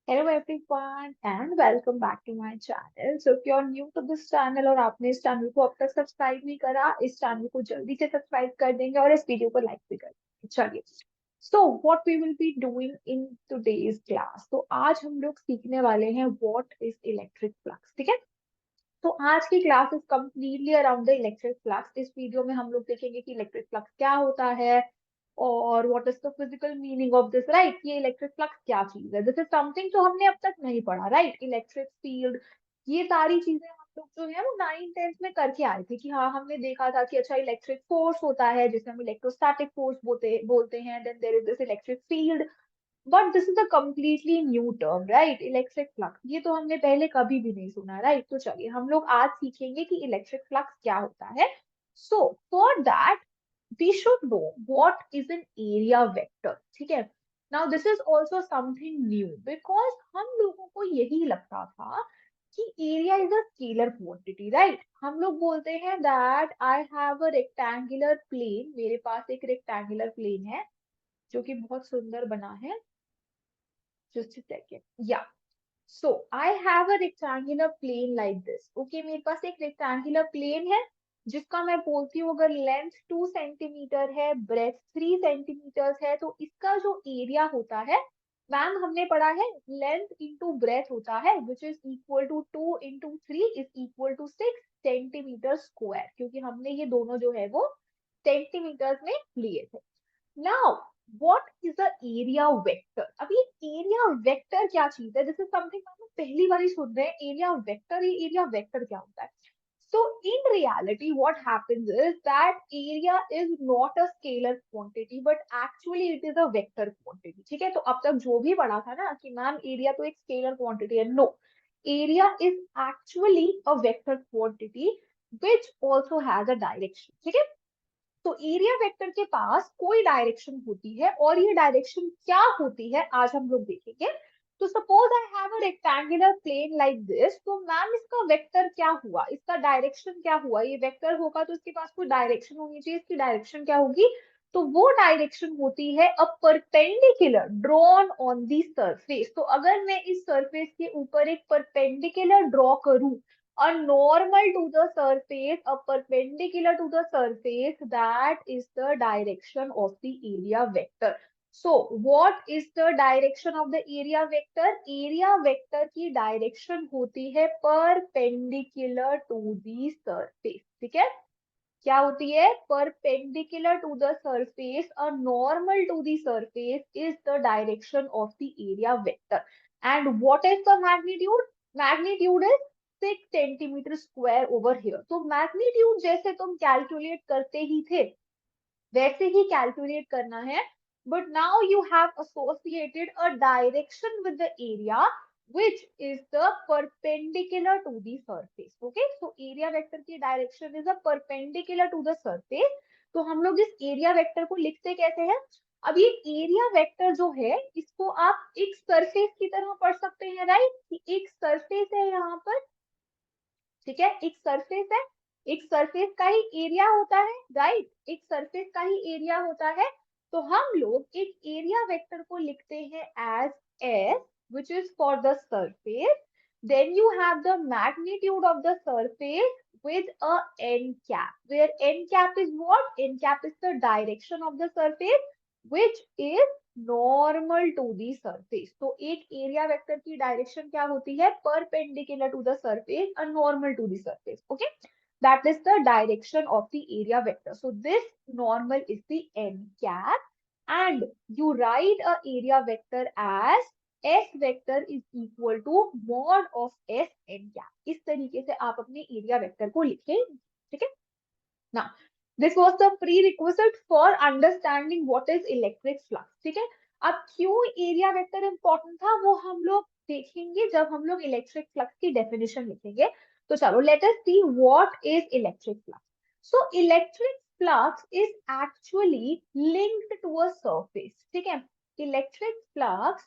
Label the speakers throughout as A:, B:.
A: Hello everyone and welcome back to my channel. So if you're new to this channel और आपने इस channel को अब तक सब्सक्राइब नहीं करा, इस चैनल को जल्दी से सब्सक्राइब कर देंगे और इस वीडियो को लाइक भी कर देंगे। चलिए, so what we will be doing in today's class. तो आज हम लोग सीखने वाले हैं what is electric flux, ठीक है। तो आज की class is completely around the electric flux. इस वीडियो में हम लोग देखेंगे कि इलेक्ट्रिक फ्लक्स क्या होता है और what is the physical meaning of this, right. ये इलेक्ट्रिक फ्लक्स क्या चीज है, दिस इज समथिंग जो हमने अब तक नहीं पढ़ा, राइट। इलेक्ट्रिक फील्ड, ये सारी चीजें हम लोग जो है वो 9th 10th में करके आए थे कि हाँ, हमने देखा था कि अच्छा इलेक्ट्रिक फोर्स होता है जिसे हम इलेक्ट्रोस्टैटिक फोर्स बोलते बोलते हैं, then there is this electric field. But this is a completely new term, right. Electric flux, ये तो हमने पहले कभी भी नहीं सुना, राइट। तो चलिए हम लोग आज सीखेंगे कि इलेक्ट्रिक फ्लक्स क्या होता है। So for that we should know what is an area vector, ठीक है। Now this is also something new because हम लोगों को यही लगता था कि area is a scalar quantity, right. हम लोग बोलते हैं that I have a rectangular plane, मेरे पास एक रेक्टेंगुलर प्लेन है जो कि बहुत सुंदर बना है। Just a second. Yeah. So I have a rectangular plane like this. Okay, मेरे पास एक rectangular plane है जिसका मैं बोलती हूँ अगर लेंथ 2 सेंटीमीटर है, ब्रेथ 3 सेंटीमीटर है, तो इसका जो एरिया होता है, मैम हमने पढ़ा है लेंथ इंटू ब्रेथ होता है which is equal to 2 into 3 is equal to 6 centimetre square, क्योंकि हमने ये दोनों जो है वो सेंटीमीटर में लिए थे। Now what is the area vector. अब ये एरिया वेक्टर क्या चीज है, दिस इज समथिंग हम लोग पहली बार ही सुन रहे हैं। एरिया वेक्टर, ये एरिया वेक्टर क्या होता है। So in reality what happens is that area is not a scalar quantity but actually it is a vector quantity, ठीक है। तो अब तक जो भी पढ़ा था ना कि मैम एरिया तो एक स्केलर क्वांटिटी है, no, area is actually a vector quantity which also has a direction, ठीक है। तो एरिया वेक्टर के पास कोई डायरेक्शन होती है और ये डायरेक्शन क्या होती है आज हम लोग देखेंगे। तो suppose I have a rectangular plane like this, तो मैम इसका वेक्टर क्या हुआ, इसका डायरेक्शन क्या हुआ। ये वेक्टर होगा तो इसके पास कोई डायरेक्शन होनी चाहिए, इसकी डायरेक्शन क्या होगी। तो वो डायरेक्शन होती है a perpendicular drawn on the surface. तो अगर मैं इस सरफेस के ऊपर एक परपेंडिकुलर ड्रॉ करूं, a normal to the surface, a perpendicular to the surface, that is the direction of the area vector. So what is the direction of the area vector? Area vector की direction होती है perpendicular to the surface, ठीक है। क्या होती है, perpendicular to the surface, a normal to the surface is the direction of the area vector. And what is the magnitude? Magnitude is 6 centimetre square over here. तो magnitude जैसे तुम calculate करते ही थे वैसे ही कैलकुलेट करना है, but now you have associated a direction with the area which is the perpendicular to the surface. Okay, so area vector की direction is a perpendicular to the surface. तो हम लोग इस एरिया वेक्टर को लिखते कैसे हैं। अब ये एरिया वेक्टर जो है इसको आप एक सरफेस की तरह पढ़ सकते हैं, राइट। एक सरफेस है यहाँ पर, ठीक है, एक सरफेस है, एक सरफेस का ही एरिया होता है, राइट। एक सरफेस का ही एरिया होता है। तो हम लोग एक एरिया वेक्टर को लिखते हैं as S which is for the surface. Then you have the magnitude of the surface with a n cap, where n cap is what? N cap is the direction of the surface which is normal to the surface. तो एक area vector की direction क्या होती है, perpendicular to the surface, a normal to the surface. Okay, that is the direction of the area vector. So this normal is the n cap and you write a area vector as S vector is equal to mod of S n cap. इस तरीके से आप अपने area vector को लिखें, ठीक है ना। This was the pre requisite for understanding what is electric flux, ठीक है। अब क्यों एरिया वेक्टर इंपॉर्टेंट था वो हम लोग देखेंगे जब हम लोग इलेक्ट्रिक फ्लक्स की डेफिनेशन लिखेंगे। तो चलो let us see what is electric flux. So electric flux is actually linked to a surface, ठीक है। Electric flux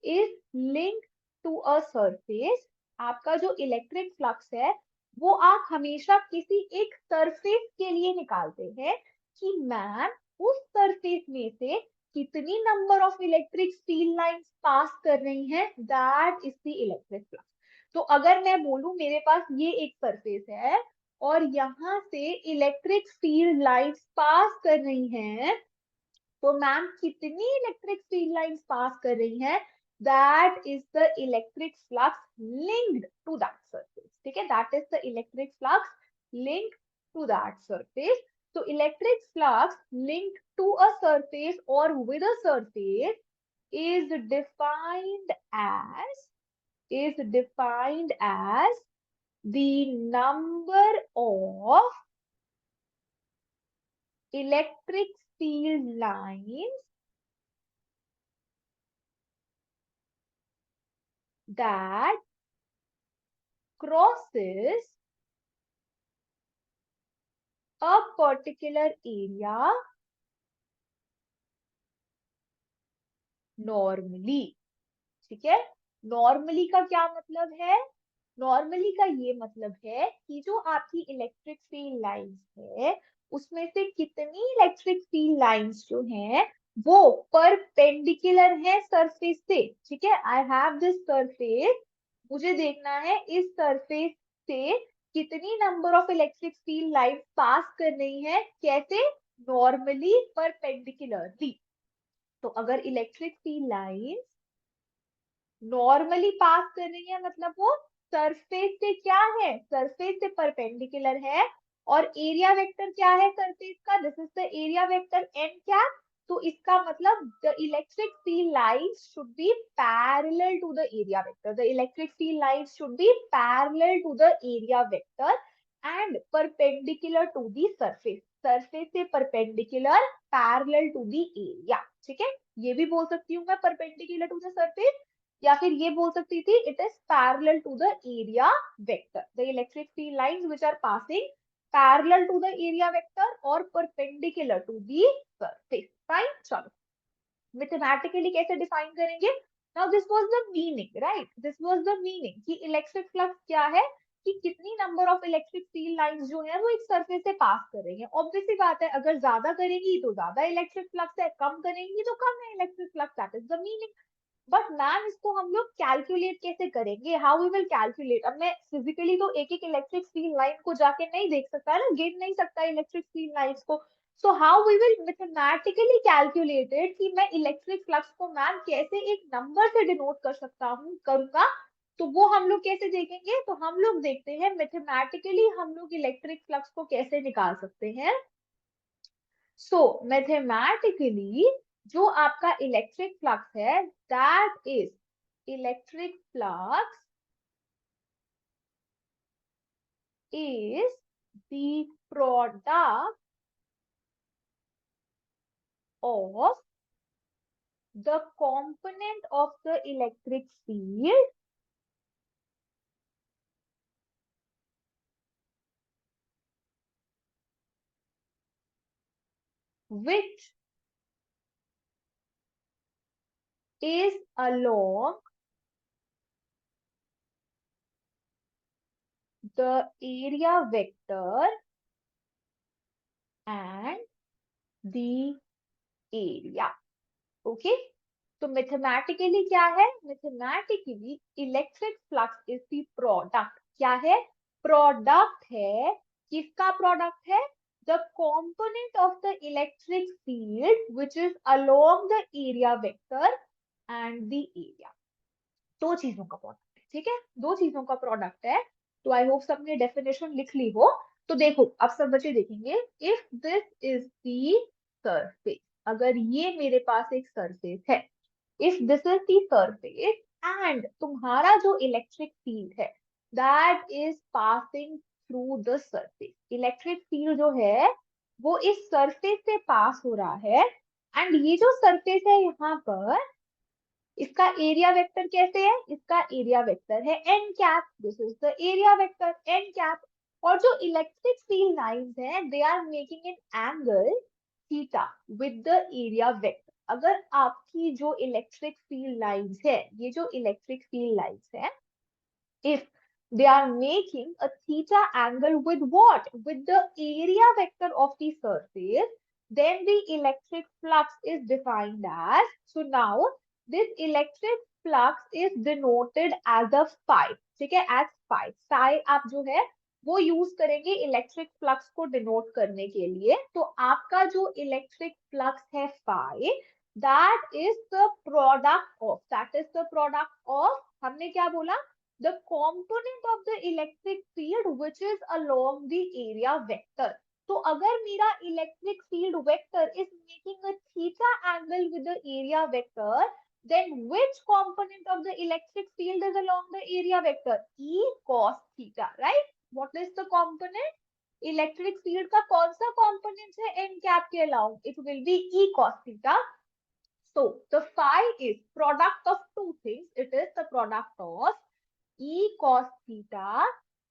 A: is linked to a surface. आपका जो इलेक्ट्रिक फ्लक्स है वो आप हमेशा किसी एक सरफेस के लिए निकालते हैं कि मैम उस सरफेस में से कितनी number of electric field lines pass कर रही हैं, that is the electric flux. तो अगर मैं बोलूं मेरे पास ये एक सरफेस है और यहाँ से इलेक्ट्रिक फील्ड लाइंस पास कर रही हैं, तो मैम कितनी इलेक्ट्रिक फील्ड लाइंस पास कर रही हैं, that is the electric flux linked to that surface. ठीक है, that is the electric flux linked to that surface. So electric flux linked to a surface or with a surface is defined as the number of electric field lines that crosses a particular area normally। ठीक है, normally का क्या मतलब है, normally का ये मतलब है कि जो आपकी इलेक्ट्रिक फील्ड लाइंस है उसमें से कितनी इलेक्ट्रिक फील्ड लाइंस जो हैं वो परपेंडिकुलर है सरफेस से। ठीक है, आई हैव दिस सरफेस, मुझे देखना है इस सरफेस से कितनी number of electric field lines pass कर रही है, कैसे, नॉर्मली परपेंडिकुलरली। तो अगर electric field lines normally pass कर रही है मतलब वो सरफेस से क्या है, सरफेस से परपेंडिकुलर है, और एरिया वेक्टर क्या है सरफेस का, this is the area vector n cap. तो इसका मतलब the electric field lines should be parallel to the area vector, the electric field lines should be parallel to the area vector and perpendicular to the surface, surface से perpendicular parallel to the area. ठीक है, ये भी बोल सकती हूँ मैं perpendicular to the surface, या फिर ये बोल सकती थी it is parallel to the area vector, the electric field lines which are passing parallel to the area vector और perpendicular to the surface. Fine, चलो मैथमेटिकली कैसे डिफाइन करेंगे। Now this was the meaning, right, this was the meaning कि electric flux क्या है, कि कितनी number of electric field lines जो है वो एक सरफेस से पास कर रही है। ऑब्वियस सी बात है, अगर ज्यादा करेंगी तो ज्यादा इलेक्ट्रिक फ्लक्स है, कम करेंगी तो कम है electric flux, that is the meaning. But ma'am इसको हम लोग कैलकुलेट कैसे करेंगे, हाउ वी विल कैलकुलेट। अब मैं फिजिकली तो एक एक इलेक्ट्रिक फील्ड लाइन को जाके नहीं देख सकता ना, गिन नहीं सकता इलेक्ट्रिक फील्ड लाइंस को। So how we will mathematically calculated कि मैं इलेक्ट्रिक फ्लक्स को मैम कैसे एक नंबर से डिनोट कर सकता हूँ, करूंगा, तो वो हम लोग कैसे देखेंगे। तो हम लोग देखते हैं मैथमेटिकली हम लोग इलेक्ट्रिक फ्लक्स को कैसे निकाल सकते हैं। सो मैथमेटिकली जो आपका इलेक्ट्रिक फ्लक्स है that is electric flux is the product of the component of the electric field which is along the area vector and the area. Okay, तो मैथमेटिकली क्या है, mathematically electric flux is the product, क्या है, product है, किसका product है, the component of the electric field which is along the area vector and the area. दो चीजों का प्रोडक्ट है, ठीक है, दो चीजों का प्रोडक्ट है। तो आई होप सबने डेफिनेशन लिख ली हो। तो देखो अब सब बच्चे देखेंगे, if this is the surface, अगर ये मेरे पास एक सरफेस है, if this is the surface and तुम्हारा जो इलेक्ट्रिक फील्ड है that is passing through the surface, electric field जो है वो इस सरफेस से पास हो रहा है, एंड ये जो सरफेस है यहाँ पर इसका एरिया वेक्टर कैसे है, इसका एरिया वेक्टर है n cap, this is the area vector n cap. और जो इलेक्ट्रिक फील्ड लाइंस हैं they are making an angle theta with the area vector. अगर आपकी जो इलेक्ट्रिक फील्ड लाइंस है, ये जो इलेक्ट्रिक फील्ड लाइंस है, if they are making a theta angle with what, with the area vector of the surface, then the electric flux is defined as, so now this electric flux is denoted as a phi, ठीक है, as phi. psi आप जो है वो use करेंगे electric flux को denote करने के लिए. तो आपका जो इलेक्ट्रिक फ्लक्स है phi, that is the product of, हमने क्या बोला, the component of the electric field which is along the area vector. तो अगर मेरा electric field vector is making a theta angle with the area vector, then which component of the electric field is along the area vector? E cos theta, right? What is the component? Electric field का कौन सा component है n cap के along? It will be E cos theta. So the phi is product of two things. It is the product of E cos theta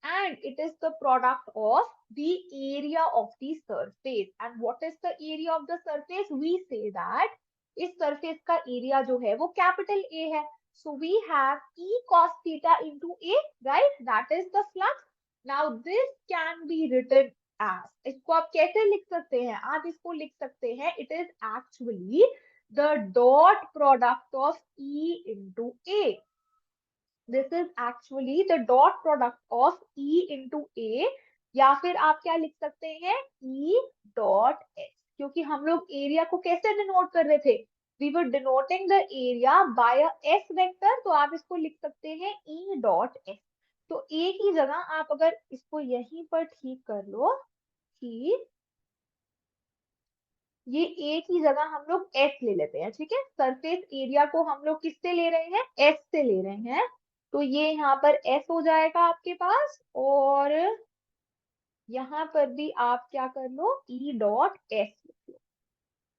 A: and it is the product of the area of the surface. And what is the area of the surface? We say that इस surface का area जो है वो capital A है. So we have E cos theta into A, right? That is the flux. Now this can be written as, इसको आप कैसे लिख सकते हैं? आप इसको लिख सकते हैं, it is actually the dot product of E into A. This is actually the dot product of E into A, या फिर आप क्या लिख सकते हैं, E dot S, क्योंकि हम लोग एरिया को कैसे डिनोट कर रहे थे? We were denoting the area by a S vector, तो आप इसको लिख सकते हैं E dot S. तो A की जगह आप अगर इसको यहीं पर ठीक कर लो कि ये A की जगह हम लोग S ले लेते हैं, ठीक है. सरफेस एरिया को हम लोग किससे ले रहे हैं? S से ले रहे हैं. तो ये यहाँ पर S हो जाएगा आपके पास, और यहाँ पर भी आप क्या कर लो, E डॉट S लिख लो.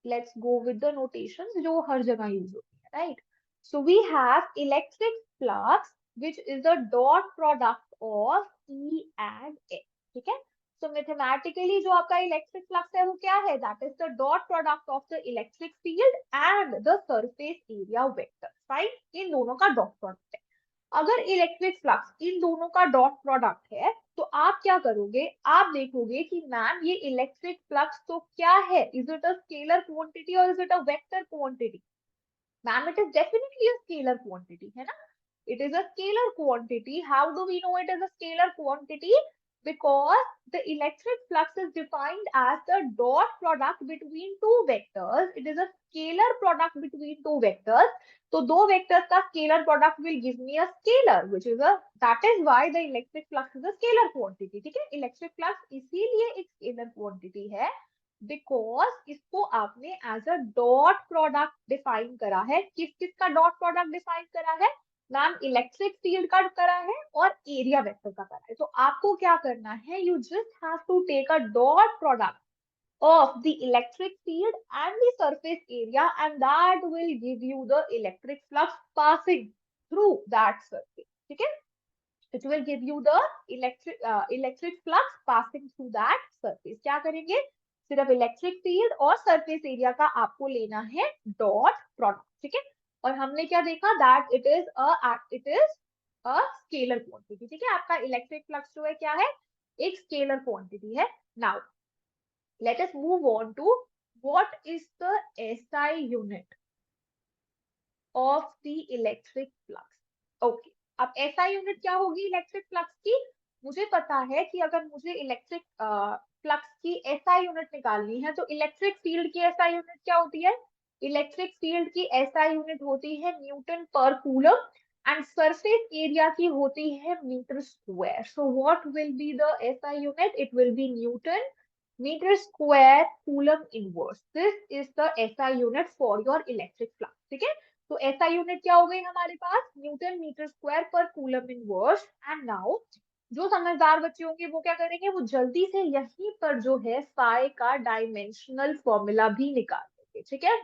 A: Let's go with the notations जो हर जगह यूज होती है, right. So we have electric flux which is the dot product of E and S, ठीक है. So mathematically जो आपका इलेक्ट्रिक फ्लक्स है वो क्या है? That is the dot product of the electric field and the surface area vector. Fine, इन दोनों का डॉट प्रोडक्ट है. अगर इलेक्ट्रिक फ्लक्स इन दोनों का डॉट प्रोडक्ट है तो आप क्या करोगे? आप देखोगे कि मैम ये इलेक्ट्रिक फ्लक्स तो क्या है? Is it a scalar quantity और is it a vector quantity? Ma'am it is definitely a scalar quantity, है ना. It is a scalar quantity. How do we know it is a scalar quantity? Because the electric flux is defined as the dot product between two vectors. It is a scalar product between two vectors. So दो vectors का scalar product will give me a scalar, which is a, that is why the electric flux is a scalar quantity. ठीक है, electric flux इसीलिए एक scalar quantity है because इसको आपने as a dot product define करा है. किस किस का dot product define करा है? मैम इलेक्ट्रिक फील्ड का करा है और एरिया वेक्टर का करा है. तो आपको क्या करना है? You just have to take a dot product of the electric field and the surface area, and that will give you the electric flux passing through that surface. ठीक है, it will give you the electric flux passing through that surface. क्या करेंगे? सिर्फ electric field और surface area का आपको लेना है डॉट प्रोडक्ट, ठीक है. और हमने क्या देखा? That it is a scalar quantity, ठीक है. आपका इलेक्ट्रिक फ्लक्स जो है क्या है? एक स्केलर क्वांटिटी है. Now let us move on to what is the SI unit of the electric flux. Okay, अब SI यूनिट क्या होगी इलेक्ट्रिक फ्लक्स की? मुझे पता है कि अगर मुझे इलेक्ट्रिक फ्लक्स की SI यूनिट निकालनी है तो इलेक्ट्रिक फील्ड की SI यूनिट क्या होती है? इलेक्ट्रिक फील्ड की SI यूनिट होती है न्यूटन पर कूलम एंड सरफेस एरिया की होती है metre square. So what will be the SI unit? It will be newton metre square coulomb inverse. This is the SI unit for your electric flux, ठीक है. तो SI unit क्या हो गई हमारे पास? न्यूटन मीटर स्क्वायर पर coulomb inverse. And now जो समझदार बच्चे होंगे वो क्या करेंगे? वो जल्दी से यहीं पर जो है फाई का डायमेंशनल फॉर्मूला भी निकाल देंगे, ठीक है.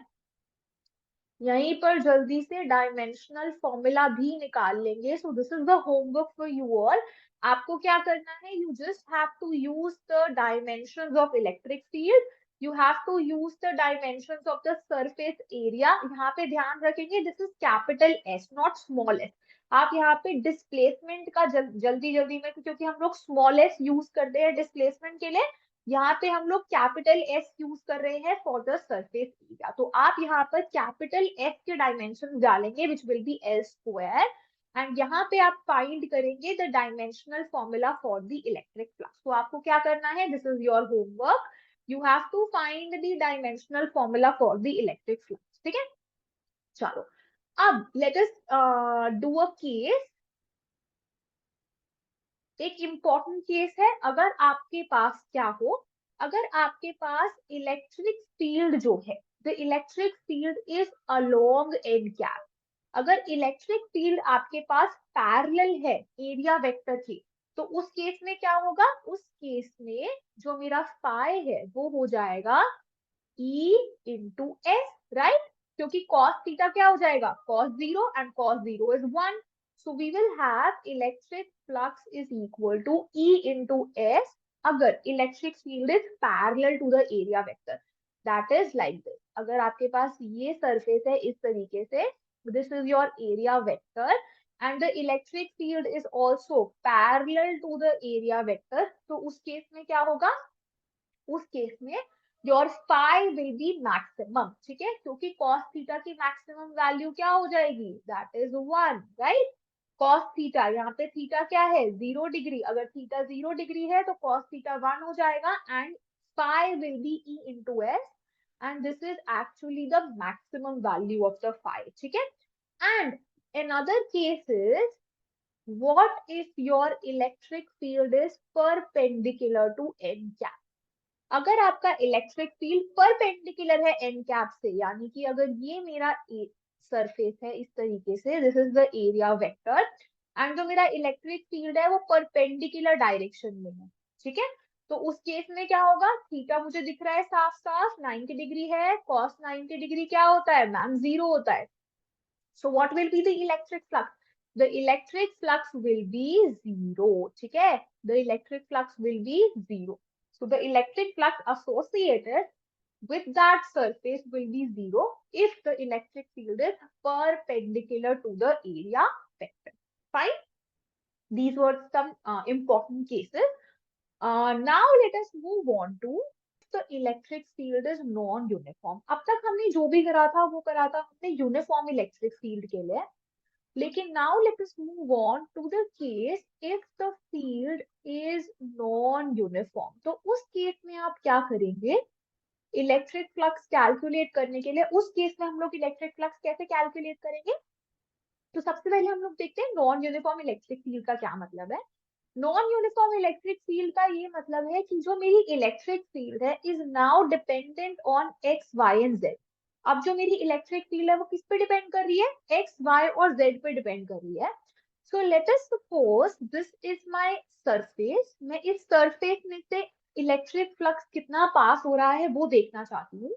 A: यहीं पर जल्दी से डायमेंशनल फॉर्मूला भी निकाल लेंगे. So this is the homework for you all. आपको क्या करना है? You just have to use the dimensions of electric field. You have to use the dimensions of the surface area. यहाँ पे ध्यान रखेंगे this is capital S not small S. आप यहाँ पे डिस्प्लेसमेंट का जल्दी जल्दी में, क्योंकि हम लोग स्मॉल एस यूज करते हैं डिस्प्लेसमेंट के लिए, यहाँ पे हम लोग कैपिटल एस यूज कर रहे हैं फॉर द सरफेस एरिया, तो आप यहाँ पर कैपिटल एस के डायमेंशन डालेंगे which will be L square, and यहाँ पे आप फाइंड करेंगे the dimensional formula for the electric flux. तो आपको क्या करना है, this is your homework, you have to find the dimensional formula for the electric flux. ठीक है, चलो अब let us do a case. एक इम्पॉर्टेंट केस है, अगर आपके पास क्या हो, अगर आपके पास इलेक्ट्रिक फील्ड जो है, the electric field is along n cap, अगर इलेक्ट्रिक फील्ड आपके पास पैरेलल है एरिया वेक्टर के, तो उस केस में क्या होगा, उस केस में जो मेरा फाई है वो हो जाएगा E into S, right? क्योंकि cos थीटा क्या हो जाएगा, cos 0 and cos 0 is 1. So we will have electric flux is equal to E into S अगर electric field is parallel to the area vector. That is like this. अगर आपके पास ये surface है इस तरीके से, this is your area vector and the electric field is also parallel to the area vector, तो उस केस में क्या होगा, उस केस में your phi will be maximum. ठीक है, क्योंकि cos थीटा की मैक्सिमम वैल्यू क्या हो जाएगी, that is 1, right. cos theta, यहाँ पे थीटा क्या है, 0 डिग्री, अगर थीटा 0 डिग्री है तो cos थीटा 1 हो जाएगा, and phi will be E into S, and this is actually the maximum value of the phi. ठीक है, and another case is what if your electric field is perpendicular to n cap। अगर आपका electric field perpendicular है n cap से, यानी कि अगर ये मेरा सरफेस है इस तरीके से, this is the area vector, and जो मेरा इलेक्ट्रिक फील्ड है वो परपेंडिकुलर डायरेक्शन में है। ठीक है, तो उस केस में क्या होगा, थीटा मुझे दिख रहा है साफ साफ 90 डिग्री है, कॉस 90 डिग्री क्या होता है मैम, 0 होता है। सो what will be the electric flux, the electric flux will be 0। ठीक है, the electric flux will be 0। So the electric flux associated with that surface will be 0 if the electric field is perpendicular to the area vector. Fine. These were some important cases. Now let us move on to the electric field is non-uniform. अब तक हमने जो भी करा था वो करा था हमने यूनिफॉर्म इलेक्ट्रिक फील्ड के लिए, लेकिन now let us move on to the case if the field is non-uniform। तो उस केस में आप क्या करेंगे, इलेक्ट्रिक फ्लक्स कैलकुलेट करने के लिए, उस केस में हम लोग इलेक्ट्रिक फ्लक्स कैसे कैलकुलेट करेंगे। तो सबसे पहले हम लोग देखते हैं नॉन यूनिफॉर्म इलेक्ट्रिक फील्ड का क्या मतलब है। नॉन यूनिफॉर्म इलेक्ट्रिक फील्ड का ये मतलब है कि जो मेरी इलेक्ट्रिक फील्ड है is now dependent on X Y and Z. अब जो मेरी इलेक्ट्रिक फील्ड है वो किस पे डिपेंड कर रही है, एक्स वाई और जेड पे डिपेंड कर रही है। So let us suppose this is my surface, मैं इस सरफेस में से इलेक्ट्रिक फ्लक्स कितना पास हो रहा है वो देखना चाहती हूँ।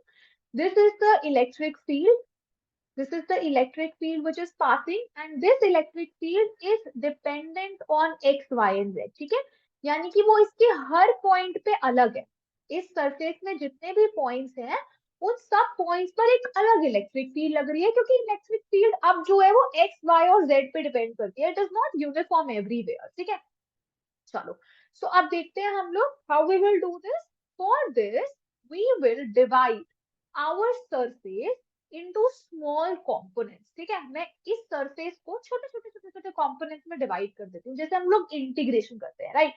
A: This is the electric field, this is the electric field which is passing and this electric field is dependent on x y and z। ठीक है, यानी कि वो इसके हर पॉइंट पे अलग है, इस सरफेस में जितने भी पॉइंट्स हैं उन सब पॉइंट्स पर एक अलग इलेक्ट्रिक फील्ड लग रही है, क्योंकि इलेक्ट्रिक फील्ड अब जो है वो एक्स वाई और जेड पे डिपेंड करती है, it is not uniform everywhere. ठीक है, चलो सो अब देखते हैं हम लोग how we will do this. For this we will divide our surface into small components. ठीक है, मैं इस सरफेस को छोटे छोटे छोटे छोटे कंपोनेंट्स में डिवाइड कर देती हूँ, जैसे हम लोग इंटीग्रेशन करते हैं, राइट।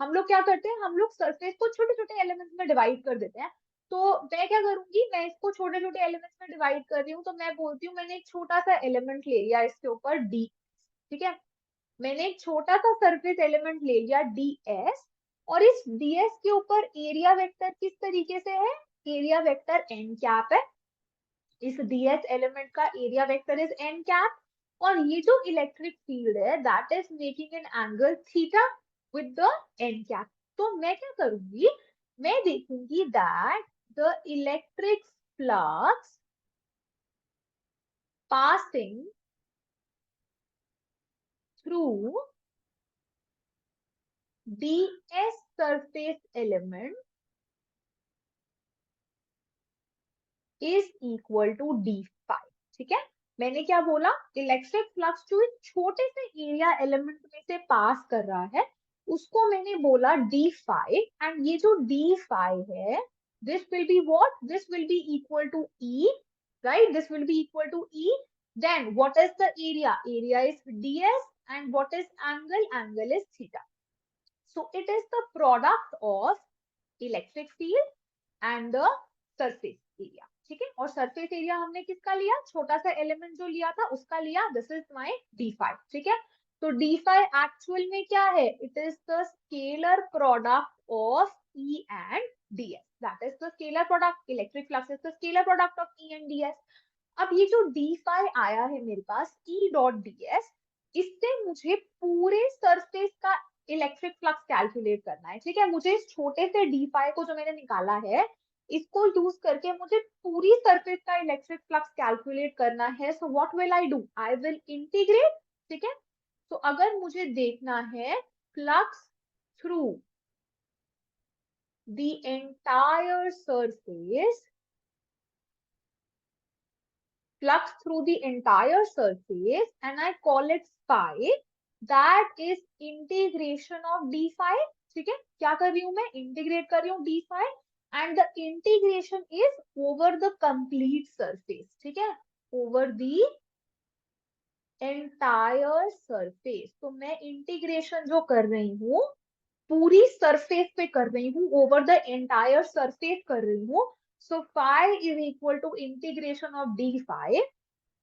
A: हम लोग क्या करते हैं, हम लोग सरफेस को छोटे छोटे एलिमेंट्स में डिवाइड कर देते हैं। तो मैं क्या करूंगी, मैं इसको छोटे छोटे एलिमेंट्स में डिवाइड कर रही हूँ, तो मैं बोलती हूँ मैंने एक छोटा सा एलिमेंट ले लिया इसके ऊपर डी। ठीक है, मैंने एक छोटा सा सरफेस एलिमेंट ले लिया ds, और इस ds के ऊपर एरिया वेक्टर किस तरीके से है, एरिया वेक्टर n कैप है, इस ds एलिमेंट का area vector is n cap, और ये जो इलेक्ट्रिक फील्ड है that is making an angle theta with the n cap. तो मैं क्या करूंगी, मैं देखूंगी that the electric flux passing through ds surface element is equal to d phi. ठीक है, मैंने क्या बोला, इलेक्ट्रिक फ्लक्स जो इस छोटे से एरिया एलिमेंट में से पास कर रहा है उसको मैंने बोला d5 एंड ये जो d5 है this will be what? This will be equal to E, right? This will be equal to E. Then what is the area? Area is ds and what is angle? Angle is theta. So it is the product of electric field and the surface area. ठीक है, और surface area हमने किसका लिया? छोटा सा element जो लिया था उसका लिया. This is my d5. ठीक है, तो d5 एक्चुअल में क्या है? It is the scalar product of E and ds. That is the scalar product. Electric flux is the scalar product of E and ds. अब ये जो d5 आया है मेरे पास E डॉट ds, इससे मुझे पूरे सरफेस का इलेक्ट्रिक फ्लक्स कैलकुलेट करना है. ठीक है, मुझे इस छोटे से d5 को जो मैंने निकाला है इसको यूज करके मुझे पूरी सरफेस का इलेक्ट्रिक फ्लक्स कैलकुलेट करना है. सो what will I do? I will integrate. ठीक है, तो अगर मुझे देखना है flux through the entire surface, flux through the entire surface and I call it phi, that is integration of d phi. ठीक है, क्या कर रही हूं मैं? इंटीग्रेट कर रही हूँ d phi and the integration is over the complete surface. ठीक है, over the entire surface. तो मैं इंटीग्रेशन जो कर रही हूँ पूरी सरफेस पे कर रही हूँ, ओवर द एंटायर सरफेस कर रही हूँ. So phi is equal to integration of d phi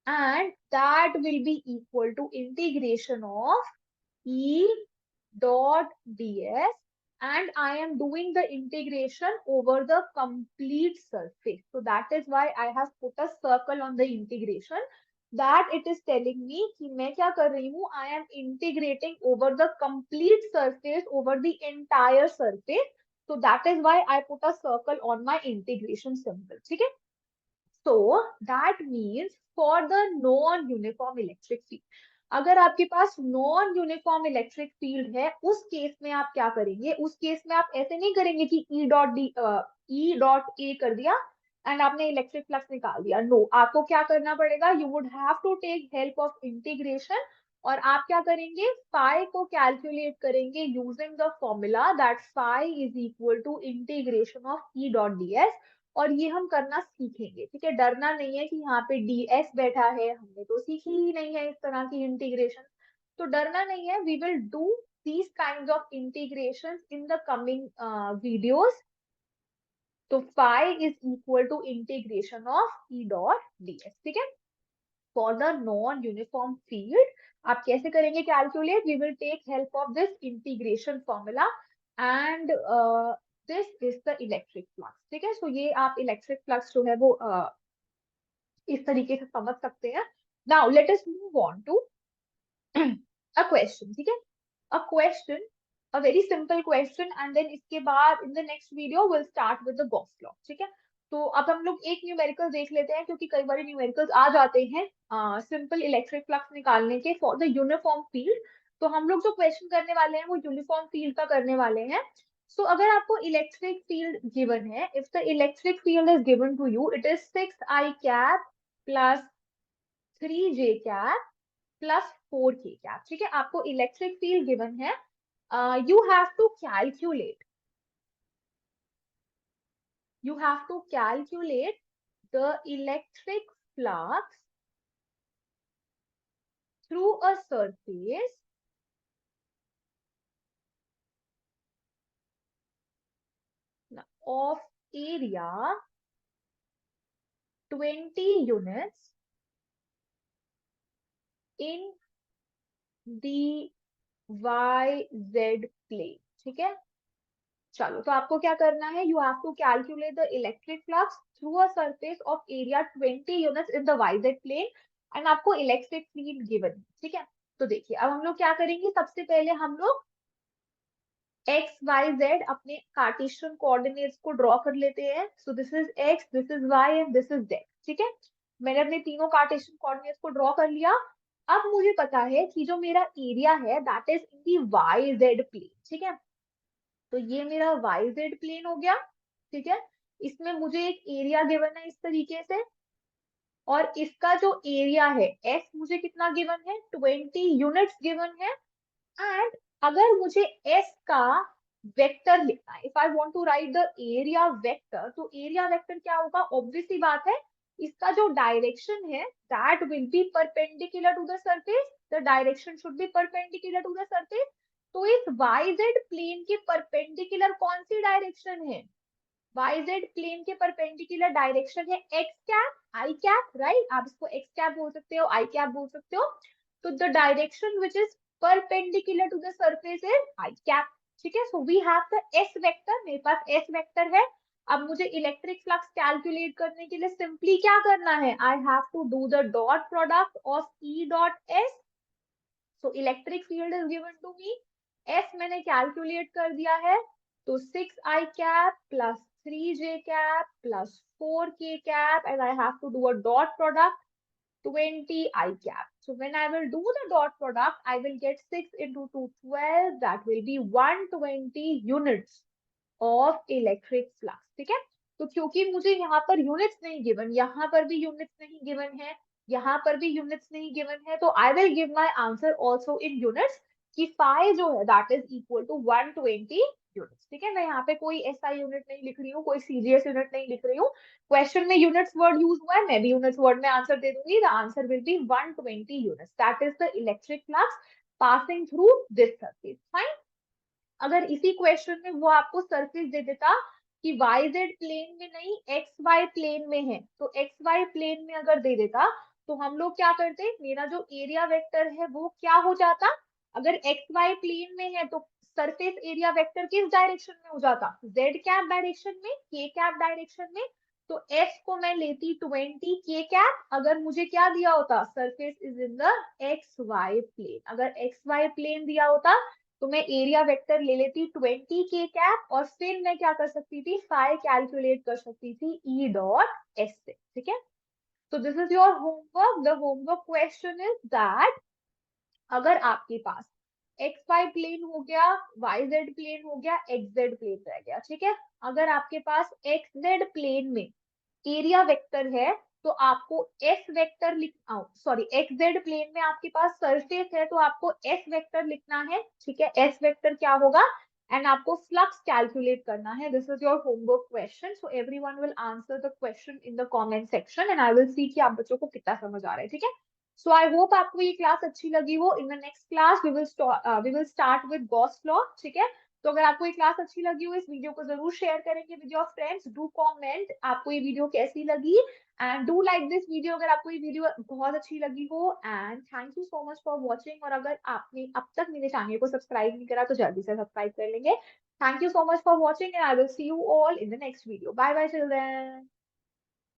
A: and that will be equal to integration of E dot ds and I am doing the integration over the complete surface. So that is why I have put a circle on the integration, that it is telling me कि मैं क्या कर रही हूँ? I am integrating over the complete surface, over the entire surface. So that is why I put a circle on my integration symbol. ठीक है, so that means for the non-uniform electric field, अगर आपके पास non uniform electric field है उस case में आप क्या करेंगे? उस केस में आप ऐसे नहीं करेंगे कि ई डॉट ए कर दिया एंड आपने इलेक्ट्रिक फ्लक्स निकाल दिया. नो, आपको क्या करना पड़ेगा? You would have to take help of integration और आप क्या करेंगे? फाई को कैलकुलेट करेंगे using the formula that phi is equal to integration of E dot d S. और ये हम करना सीखेंगे. ठीक है, डरना नहीं है कि यहाँ पे ds बैठा है, हमने तो सीखी ही नहीं है इस तरह की इंटीग्रेशन. तो डरना नहीं है. We will do these kinds of integrations in the coming videos. तो phi is equal to integration of E dot ds. ठीक है, for the non uniform field आप कैसे करेंगे calculate? We will take help of this integration formula and this is the electric flux. ठीक है, सो ये आप इलेक्ट्रिक फ्लक्स जो है वो इस तरीके से समझ सकते हैं. Now let us move on to a question. ठीक है, a question, a very simple question and then इसके बाद in the next video we'll start with the Gauss law. ठीक है, तो अब हम लोग एक न्यूमेरिकल देख लेते हैं क्योंकि कई बार न्यूमेरिकल्स आ जाते हैं सिंपल इलेक्ट्रिक फ्लक्स निकालने के फॉर द यूनिफॉर्म फील्ड. तो हम लोग जो क्वेश्चन करने वाले हैं वो यूनिफॉर्म फील्ड का करने वाले हैं. सो अगर आपको इलेक्ट्रिक फील्ड गिवन है, if the electric field is given to you, it is 6i cap plus 3j cap plus 4k cap. ठीक है, आपको इलेक्ट्रिक फील्ड गिवन है. You have to calculate the electric flux through a surface of area 20 units in the YZ plane. ठीक है, चलो तो आपको क्या करना है? You have to calculate the electric flux through a surface of area 20 units in the YZ plane and आपको electric field given है. ठीक है, तो देखिए अब हम लोग क्या करेंगे? सबसे पहले हम लोग एक्स वाई जेड अपने कार्टेशियन कोऑर्डिनेट्स को ड्रॉ कर लेते हैं. So this is X, this is Y and this is Z. ठीक है, मैंने अपने तीनों कार्टेशियन कोऑर्डिनेट्स को ड्रॉ कर लिया. अब मुझे पता है कि जो मेरा एरिया है that is in the Y Z plane. ठीक है, तो ये मेरा वाई जेड प्लेन हो गया. ठीक है, इसमें मुझे एक एरिया गिवन है इस तरीके से और इसका जो एरिया है एस मुझे कितना गिवन है? 20 यूनिट्स गिवन है. एंड अगर मुझे एस का वेक्टर लिखना है, if I want to write the area vector, तो एरिया वेक्टर क्या होगा, ऑब्वियस सी बात है, इसका जो डायरेक्शन है that will be perpendicular to the surface, the direction should be perpendicular to the surface. तो इस वाई जेड प्लेन के परपेंडिकुलर कौन सी डायरेक्शन है, वाई जेड प्लेन के परपेंडिकुलर डायरेक्शन है X cap, I cap, right, आप इसको एक्स कैप बोल सकते हो, आई कैप बोल सकते हो। तो the direction which is perpendicular to the surface is I cap. ठीक है, so we have the S vector, मेरे पास एस वेक्टर है। अब मुझे इलेक्ट्रिक फ्लक्स कैलकुलेट करने के लिए सिंपली क्या करना है, I have to do the dot product of E dot S. So electric field is given to me, S मैंने कैलकुलेट कर दिया है, तो 6i cap plus 3j cap plus 4k cap, and I have to do a dot product 20i cap. So when I will do the dot product, I will get 6 into 2, 12. That will be 120 units of electric flux. ठीक है, तो क्योंकि मुझे यहाँ पर units नहीं given, यहाँ पर भी यूनिट्स नहीं गिवन है, यहाँ पर भी यूनिट्स नहीं गिवन है, तो I will give my answer also in units, कि फाई जो है that is equal to 120 units. ठीक है, मैं यहाँ पे कोई ऐसा यूनिट नहीं लिख रही हूँ, कोई सीजीएस यूनिट नहीं लिख रही हूँ, क्वेश्चन में यूनिट्स वर्ड यूज हुआ है, मैं भी यूनिट्स वर्ड में आंसर दे दूंगी, the answer will be 120 units, that is the electric flux passing through this surface. Fine, अगर इसी क्वेश्चन में वो आपको सरफेस दे देता कि वाई जेड प्लेन में नहीं एक्स वाई प्लेन में है, तो एक्स वाई प्लेन में अगर दे देता तो हम लोग क्या करते, मेरा जो एरिया वेक्टर है वो क्या हो जाता, अगर एक्स वाई प्लेन में है तो सरफेस एरिया वेक्टर किस डायरेक्शन में हो जाता, जेड कैप डायरेक्शन में, के कैप डायरेक्शन में। तो एस को मैं लेती 20 के कैप, अगर मुझे क्या दिया होता, surface is in the x y plane, अगर एक्स वाई प्लेन दिया होता तो मैं एरिया वेक्टर ले लेती 20 के कैप, और फिर मैं क्या कर सकती थी, फाई कैलकुलेट कर सकती थी ई डॉट एस से। ठीक है, तो this is your homework, the homework question is that, अगर आपके पास एक्स वाई प्लेन हो गया, वाई जेड प्लेन हो गया, एक्स जेड प्लेन रह गया, ठीक है, अगर आपके पास एक्स जेड प्लेन में एरिया वेक्टर है तो आपको एस वेक्टर लिखना, सॉरी एक्स जेड प्लेन में आपके पास सरफेस है तो आपको एस वेक्टर लिखना है। ठीक है, एस वेक्टर क्या होगा, एंड आपको फ्लक्स कैलकुलेट करना है। This is your homework question, so everyone will answer the question in the comment section, and I will सी कि आप बच्चों को कितना समझ आ रहा है। ठीक है, सो आई होप आपको ये क्लास अच्छी लगी हो। In the next class we will start with Gauss law. ठीक है, तो अगर आपको ये क्लास अच्छी लगी हो, इस वीडियो को जरूर शेयर करेंगे with your friends, do comment आपको ये वीडियो कैसी लगी, and do like this video अगर आपको ये वीडियो बहुत अच्छी लगी हो। And thank you so much for watching, और अगर आपने अब तक मेरे चैनल को सब्सक्राइब नहीं करा तो जल्दी से सब्सक्राइब कर लेंगे। Thank you so much for watching, and I will see you all in the next video. Bye bye, till then.